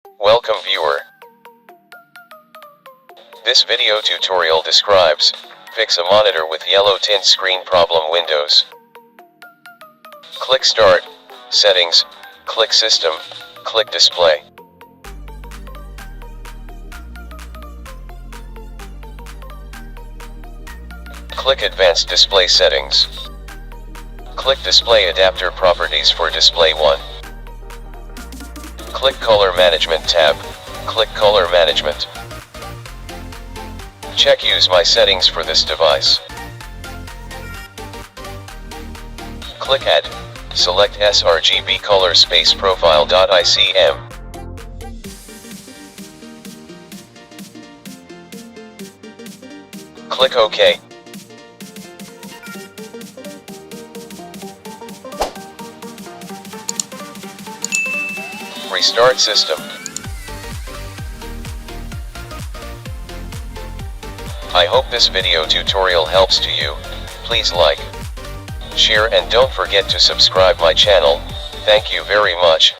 Welcome viewer. This video tutorial describes fix a monitor with yellow tint screen problem Windows. Click Start, Settings, click System, click Display. Click Advanced Display Settings. Click Display Adapter Properties for Display 1. Click Color Management tab, click Color Management. Check Use My Settings for this device. Click Add, select sRGB Color Space Profile.icm. Click OK. Restart system. I hope this video tutorial helps to you. Please like, share and don't forget to subscribe my channel. Thank you very much.